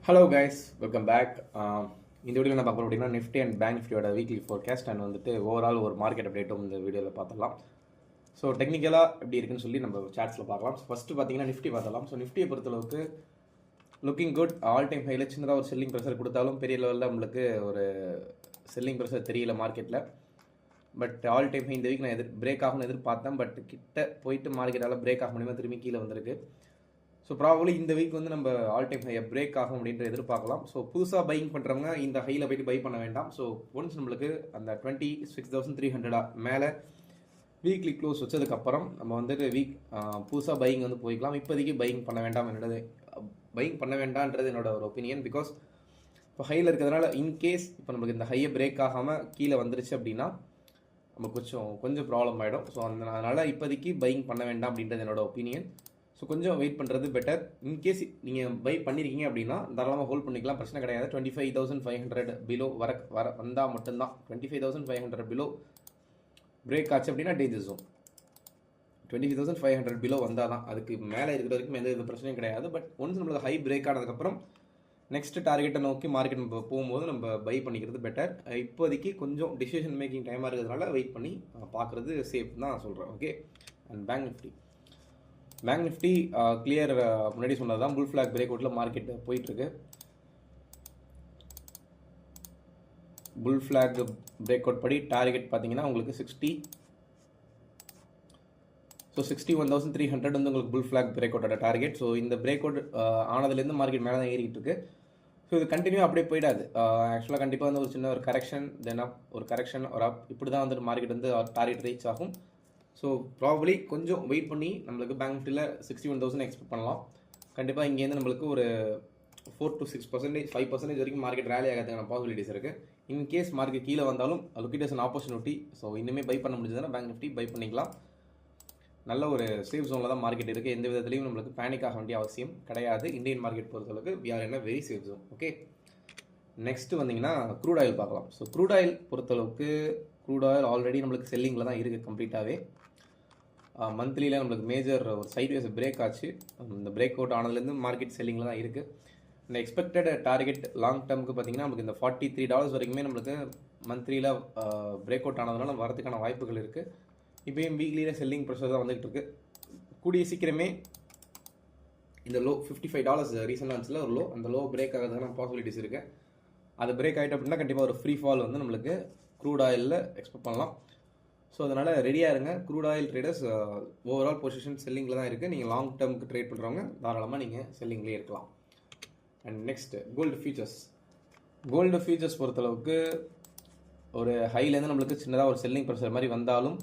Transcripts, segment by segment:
Hello guys, welcome back. இந்த வீடியோவில் நான் பார்க்க போகிறோம் அப்படின்னா நிஃப்டி அண்ட் பேங்க் நிஃப்டியோட வீக்லி ஃபோர்காஸ்ட் அண்ட் வந்துட்டு ஓவரால் ஒரு மார்க்கெட் அப்டேட்டும் இந்த வீடியோவில் பார்த்துடலாம். ஸோ டெக்னிக்கலாக எப்படி இருக்குன்னு சொல்லி நம்ம சார்ட்ஸில் பார்க்கலாம். ஸோ ஃபஸ்ட்டு பார்த்தீங்கன்னா நிஃப்டி பார்த்தலாம். ஸோ நிஃப்டியை பொறுத்தளவுக்கு லுக்கிங் குட். ஆல் டைம் ஹையில் சின்னதாக ஒரு செல்லிங் ப்ரெஷர் கொடுத்தாலும் பெரிய லெவலில் நம்மளுக்கு ஒரு செல்லிங் ப்ரெஷர் தெரியல மார்க்கெட்டில். பட் ஆல் டைம் ஹை இந்த வீக் நான் பிரேக் ஆகும்னு எதிர்பார்த்தேன். பட் கிட்ட போயிட்டு மார்க்கெட்டால் பிரேக் ஆக முடியுமா திரும்பி கீழே வந்திருக்கு. ஸோ ப்ராபப்ளி இந்த வீக் வந்து நம்ம ஆல் டைம் ஹையை பிரேக் ஆகும் அப்படின்ற எதிர்பார்க்கலாம். ஸோ புதுசாக பையிங் பண்ணுறவங்க இந்த ஹையில் போய்ட்டு பை பண்ண வேண்டாம். ஸோ ஒன்ஸ் நம்மளுக்கு அந்த 26,300 மேலே வீக்லி க்ளோஸ் வச்சதுக்கப்புறம் நம்ம வந்துட்டு புதுசாக பையிங் வந்து போய்க்கலாம். இப்போதைக்கு பையிங் பண்ண வேண்டாம் பையிங் பண்ண வேண்டான்றது என்னோட ஒரு ஒப்பீனியன். பிகாஸ் இப்போ ஹையில் இருக்கிறதுனால இன்கேஸ் இப்போ நம்மளுக்கு இந்த ஹையை பிரேக் ஆகாமல் கீழே வந்துருச்சு அப்படின்னா நம்ம கொஞ்சம் ப்ராப்ளம் ஆகிடும். ஸோ அதனால் இப்போதைக்கு பையிங் பண்ண வேண்டாம் அப்படின்றது என்னோட ஒப்பீனியன். ஸோ கொஞ்சம் வெயிட் பண்ணுறது பெட்டர். இன்கேஸ் நீங்கள் பை பண்ணியிருக்கீங்க அப்படின்னா தாராளமாக ஹோல்ட் பண்ணிக்கலாம், பிரச்சனை கிடையாது. 25,500 பிலோ வந்தால் மட்டும்தான். 25,500 பிலோ பிரேக் ஆச்சு அப்படின்னா டேஞ்சர் ஜோன். 25,500 பிலோ வந்தால் தான். அதுக்கு மேலே இருக்கிற வரைக்கும் எந்த வித பிரச்சனையும் கிடையாது. பட் ஒன்ஸ் நம்மளுக்கு ஹை பிரேக் ஆனதுக்கப்புறம் நெக்ஸ்ட் டார்கெட்டை நோக்கி மார்க்கெட் நம்ம போகும்போது நம்ம பை பண்ணிக்கிறது பெட்டர். இப்போதைக்கு கொஞ்சம் டிசிஷன் மேக்கிங் டைமாக இருக்கிறதுனால வெயிட் பண்ணி பார்க்குறது சேஃப் தான் சொல்கிறேன். Okay. And bank Nifty clear முன்னாடி சொன்னது தான். புல் ஃபிளாக் பிரேக் அவுட்டில் மார்க்கெட் போயிட்டுருக்கு. புல் ஃபிளாக் பிரேக் அவுட் படி டார்கெட் பார்த்தீங்கன்னா உங்களுக்கு 61,300 வந்து உங்களுக்கு புல் ஃபிளாக் பிரேக் அவுட்டோட டார்கெட். ஸோ இந்த பிரேக் அவுட் ஆனதுலேருந்து மார்க்கெட் மேலே தான் ஏறிக்கிட்டு இருக்கு. ஸோ இது கண்டினியூ அப்படியே போயிடாது. ஆக்சுவலாக கண்டிப்பாக வந்து ஒரு சின்ன ஒரு கரெக்ஷன், தென் அப், ஒரு கரெக்ஷன் ஒரு அப், இப்படி தான் வந்துட்டு மார்க்கெட் வந்து டார்கெட் ரீச் ஆகும். ஸோ ப்ராபப்ளி கொஞ்சம் வெயிட் பண்ணி நம்மளுக்கு பேங்க் நிஃப்டியில் 61,000 எக்ஸ்பெக்ட் பண்ணலாம். கண்டிப்பாக இங்கேருந்து நம்மளுக்கு ஒரு 4 to 6%, 5% வரைக்கும் மார்க்கெட் ரேலி ஆகிறதுக்கான பாசிபிலிட்டிஸ் இருக்குது. இன்கேஸ் மார்க்கெட் கீழே வந்தாலும் லுக்கிட் ஆப்பர்ச்சுனிட்டி. ஸோ இன்னுமே பை பண்ண முடிஞ்சதுன்னா பேங்க் நிஃப்டி பை பண்ணிக்கலாம். நல்ல ஒரு சேஃப் ஜோனில் தான் மார்க்கெட் இருக்குது. எந்த விதத்துலையும் நம்மளுக்கு பேனிக் ஆக வேண்டிய அவசியம் கிடையாது. இந்தியன் மார்க்கெட் பொறுத்தளவுக்கு we are in a very safe zone. Okay. Next வந்தீங்கன்னா க்ரூட் ஆயில் பார்க்கலாம். ஸோ க்ரூட் ஆயில் பொறுத்தளவுக்கு க்ரூட் ஆயில் ஆல்ரெடி நம்மளுக்கு செல்லிங்கில் தான் இருக்குது கம்ப்ளீட்டாகவே. மந்த்லியில் நம்மளுக்கு மேஜர் ஒரு சைட்வேஸ் பிரேக் ஆச்சு. இந்த பிரேக் அவுட் ஆனதுலேருந்து மார்க்கெட் செல்லிங்கில் தான் இருக்குது. இந்த எக்ஸ்பெக்டட் டார்கெட் லாங் டேர்முக்கு பார்த்தீங்கன்னா நம்மளுக்கு இந்த $43 வரைக்குமே நம்மளுக்கு மந்த்லியில் பிரேக் அவுட் ஆனதுனால வரதுக்கான வாய்ப்புகள் இருக்குது. இப்போயும் வீக்லியில் செல்லிங் ப்ரெஷர் தான் வந்துகிட்டு இருக்கு. கூடிய சீக்கிரமே இந்த லோ $55 ரீசெண்ட் லான்ச்சில் ஒரு லோ, அந்த லோ பிரேக் ஆகிறதுக்கான பாசிபிலிட்டிஸ் இருக்குது. அது பிரேக் ஆகிட்டு அப்படின்னா கண்டிப்பாக ஒரு ஃப்ரீ ஃபால் வந்து நம்மளுக்கு க்ரூட் ஆயிலில் எக்ஸ்பெக்ட் பண்ணலாம். ஸோ அதனால் ரெடியாக இருங்க. Crude oil traders overall position செல்லிங்கில் தான் இருக்குது. நீங்கள் லாங் டேர்முக்கு ட்ரேட் பண்ணுறவங்க தாராளமாக நீங்கள் செல்லிங்லேயே இருக்கலாம். அண்ட் நெக்ஸ்ட் கோல்டு ஃபியூச்சர்ஸ் பொறுத்தளவுக்கு ஒரு ஹைலேருந்து நம்மளுக்கு சின்னதாக ஒரு செல்லிங் ப்ரெஷர் மாதிரி வந்தாலும்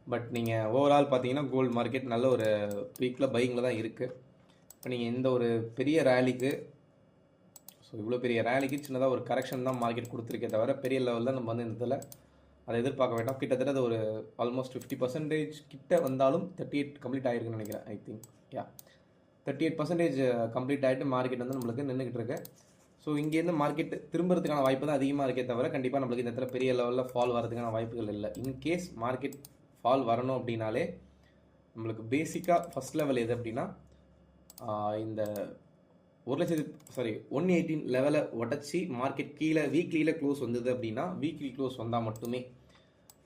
பட் நீங்கள் ஓவரால் பார்த்தீங்கன்னா கோல்டு மார்க்கெட் நல்ல ஒரு பீக்கில் பையிங்கில் தான் இருக்குது. இப்போ நீங்கள் இந்த ஒரு பெரிய ரேலிக்கு இவ்வளோ பெரிய ரேலிக்கு சின்னதாக ஒரு கரெக்ஷன் தான் மார்க்கெட் கொடுத்துருக்கே தவிர பெரிய லெவலில் நம்ம வந்து இந்த இதில் அதை எதிர்பார்க்க வேண்டாம். கிட்டத்தட்ட அது ஒரு ஆல்மோஸ்ட் 50% கிட்ட வந்தாலும் 38 கம்ப்ளீட் ஆகிருக்குன்னு நினைக்கிறேன். ஐ திங்க் 38% கம்ப்ளீட் ஆகிட்டு மார்க்கெட் வந்து நம்மளுக்கு நின்றுக்கிட்டு இருக்கு. ஸோ இங்கேருந்து மார்க்கெட் திரும்புறதுக்கான வாய்ப்பு தான் அதிகமாக இருக்கே தவிர கண்டிப்பாக நம்மளுக்கு இந்த இடத்துல பெரிய லெவலில் ஃபால் வரதுக்கான வாய்ப்புகள் இல்லை. இன்கேஸ் மார்க்கெட் ஃபால் வரணும் அப்படின்னாலே நம்மளுக்கு பேசிக்காக ஃபஸ்ட் லெவல் எது அப்படின்னா இந்த 118 லெவலை உடச்சி மார்க்கெட் கீழே வீக்லியில் க்ளோஸ் வந்தது அப்படின்னா வீக்லி க்ளோஸ் வந்தால் மட்டுமே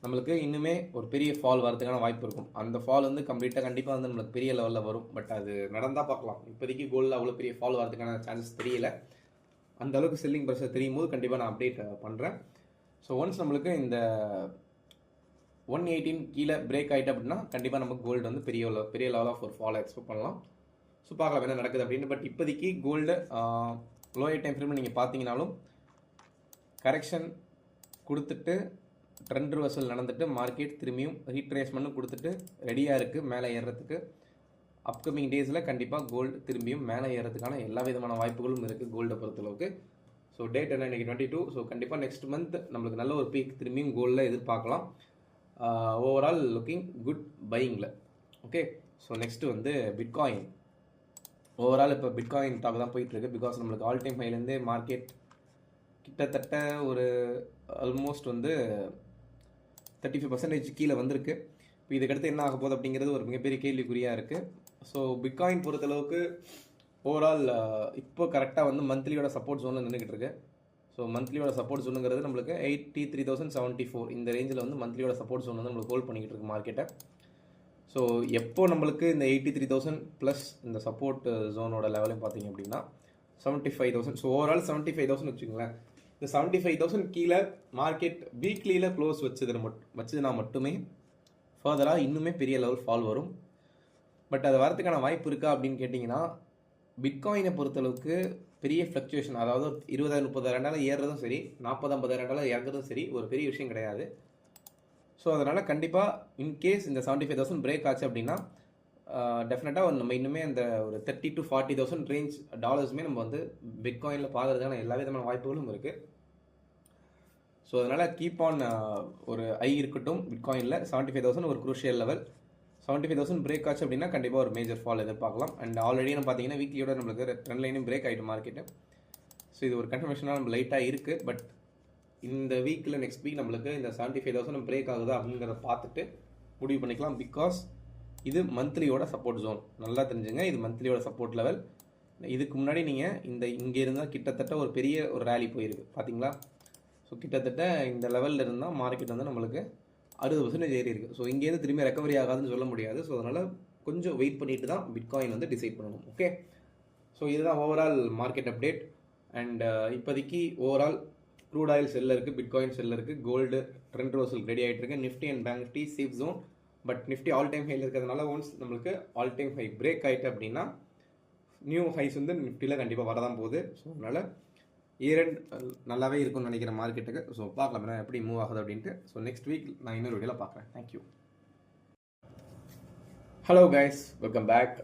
நம்மளுக்கு இன்னுமே ஒரு பெரிய ஃபால் வரதுக்கான வாய்ப்பு இருக்கும். அந்த ஃபால் வந்து கண்டிப்பாக வந்து நம்மளுக்கு பெரிய லெவலில் வரும். பட் அது நடந்தால் பார்க்கலாம். இப்போதைக்கு கோல்டில் அவ்வளோ பெரிய ஃபால் வரதுக்கான சான்சஸ் தெரியல. அந்த அளவுக்கு செல்லிங் ப்ரெஷர் தெரியும் போது கண்டிப்பாக நான் அப்டேட் பண்ணுறேன். ஸோ ஒன்ஸ் நம்மளுக்கு இந்த 118 கீழே பிரேக் ஆகிட்டு அப்படின்னா கண்டிப்பாக நமக்கு கோல்டு வந்து பெரிய லெவல் ஆஃப் ஒரு ஃபாலை எக்ஸ்பெக்ட் பண்ணலாம். ஸோ பார்க்கலாம் என்ன நடக்குது அப்படின்னு. பட் இப்போதைக்கு கோல்டு லோயர் டைம் ஃப்ரேமில் நீங்கள் பார்த்தீங்கன்னாலும் கரெக்ஷன் கொடுத்துட்டு ட்ரெண்ட் ரிவர்சல் நடந்துட்டு மார்க்கெட் திரும்பியும் ரீட்ரேஸ்மெண்ட் கொடுத்துட்டு ரெடியாக இருக்குது மேலே ஏறுறதுக்கு. அப்கமிங் டேஸில் கண்டிப்பாக கோல்டு திரும்பியும் மேலே ஏறதுக்கான எல்லா விதமான வாய்ப்புகளும் இருக்குது கோல்டை பொறுத்தளவுக்கு. ஸோ டேட் என்ன இன்றைக்கி 22. ஸோ கண்டிப்பாக நெக்ஸ்ட் மந்த் நம்மளுக்கு நல்ல ஒரு பீக் திரும்பியும் கோல்டில் எதிர்பார்க்கலாம். ஓவரால் லுக்கிங் குட் பையிங்கில். ஓகே. ஸோ நெக்ஸ்ட்டு வந்து பிட்காயின். ஓவரால் இப்போ பிட்காயின் டாக் தான் போயிட்டுருக்கு. பிகாஸ் நம்மளுக்கு ஆல் டைம் ஹைலேருந்தே மார்க்கெட் கிட்டத்தட்ட ஒரு ஆல்மோஸ்ட் வந்து 35% கீழே வந்திருக்கு. இப்போ இதுக்கடுத்து என்ன ஆக போகுது அப்படிங்கிறது ஒரு மிகப்பெரிய கேள்விக்குறியாக இருக்குது. ஸோ பிட்காயின் பொறுத்தளவுக்கு ஓவரால் இப்போ கரெக்டாக வந்து மந்த்லியோட சப்போர்ட் ஜோனில் நின்றுக்கிட்டு இருக்கு. ஸோ மந்த்லியோட சப்போர்ட் ஜோனுங்கிறது நம்மளுக்கு 83,074 இந்த ரேஞ்சில் வந்து மந்த்லியோட சப்போர்ட் ஜோன் வந்து நம்மளுக்கு ஹோல்ட் பண்ணிக்கிட்டு இருக்கு மார்க்கெட்டை. ஸோ எப்போ நம்மளுக்கு இந்த 83,000 ப்ளஸ் இந்த சப்போர்ட் ஜோனோட லெவலையும் பார்த்தீங்க அப்படின்னா 75,000. ஸோ ஓவரால் 75,000 வச்சுக்கோங்களேன். இந்த 75,000 கீழே மார்க்கெட் வீக்லியில் க்ளோஸ் வச்சதுனா மட்டுமே ஃபர்தராக இன்னுமே பெரிய லெவல் ஃபால் வரும். பட் அது வரதுக்கான வாய்ப்பு இருக்கா அப்படின்னு கேட்டிங்கன்னா, பிட்காயினை பொறுத்தளவுக்கு பெரிய ஃப்ளக்சுவேஷன், அதாவது 20,000-30,000 ஏறுறதும் சரி, 40,000-50,000 இறங்குறதும் சரி ஒரு பெரிய விஷயம் கிடையாது. ஸோ அதனால் கண்டிப்பாக இன்கேஸ் இந்த 75,000 பிரேக் ஆச்சு அப்படின்னா டெஃபினட்டாக நம்ம இன்னுமே அந்த ஒரு 30,000 to 40,000 ரேஞ்ச் டாலர்ஸுமே நம்ம வந்து பிட்காயினில் பார்க்குறதுக்கான எல்லா விதமான வாய்ப்புகளும் இருக்குது. ஸோ அதனால் கீப் ஆன் ஒரு ஐ இருக்கட்டும் பிட்காயினில். 75,000 ஒரு குரூஷியல் லெவல். 75,000 பிரேக் ஆச்சு அப்படின்னா கண்டிப்பாக ஒரு மேஜர் ஃபால் எதிர்பார்க்கலாம். அண்ட் ஆல்ரெடி நம்ம பார்த்தீங்கன்னா வீக்லியோட நம்மளுக்கு ட்ரெண்ட் லைனும் பிரேக் ஆகிட்டு மார்க்கெட்டு. ஸோ இது ஒரு கன்ஃபர்மேஷனாக நம்ம லைட்டாக இருக்குது. பட் இந்த வீக்கில் நெக்ஸ்ட் வீக் நம்மளுக்கு இந்த 75,000 பிரேக் ஆகுதா அப்படிங்கிறத பார்த்துட்டு முடிவு பண்ணிக்கலாம். பிகாஸ் இது மந்த்லியோட சப்போர்ட் ஜோன். நல்லா தெரிஞ்சுங்க, இது மந்த்லியோட சப்போர்ட் லெவல். இதுக்கு முன்னாடி நீங்கள் இங்கே இருந்தால் கிட்டத்தட்ட ஒரு பெரிய ஒரு ரேலி போயிருக்கு பார்த்தீங்களா. ஸோ கிட்டத்தட்ட இந்த லெவலில் இருந்தால் மார்க்கெட் வந்து நம்மளுக்கு 60% ஏறி இருக்குது. ஸோ இங்கேருந்து திரும்பி ரெக்கவரி ஆகாதுன்னு சொல்ல முடியாது. ஸோ அதனால் கொஞ்சம் வெயிட் பண்ணிட்டு தான் பிட்காயின் வந்து டிசைட் பண்ணணும். ஓகே, ஸோ இதுதான் ஓவரால் மார்க்கெட் அப்டேட். அண்ட் இப்போதைக்கு ஓவரால் க்ரூட் ஆயில் செல்லில் இருக்குது, பிட்காயின் செல்லில் இருக்குது, கோல்டு ட்ரெண்ட் ரிவர்சல் ரெடி ஆகிட்டு இருக்கு. Nifty and bank Nifty safe zone. But Nifty all time ஹையில் இருக்கிறதுனால ஒன்ஸ் நம்மளுக்கு ஆல் டைம் ஹை பிரேக் ஆகிட்டு அப்படின்னா நியூ ஹைஸ் வந்து நிஃப்டியில் கண்டிப்பாக வரதான் போகுது. ஸோ அதனால் இயர் நல்லாவே இருக்கும்னு நினைக்கிற மார்க்கெட்டுக்கு. ஸோ பார்க்கலாம் எப்படி மூவ் ஆகுது அப்படின்ட்டு. ஸோ நெக்ஸ்ட் வீக் நான் இன்னொரு வீடியோவில் பார்க்குறேன். Thank you. Hello guys, welcome back.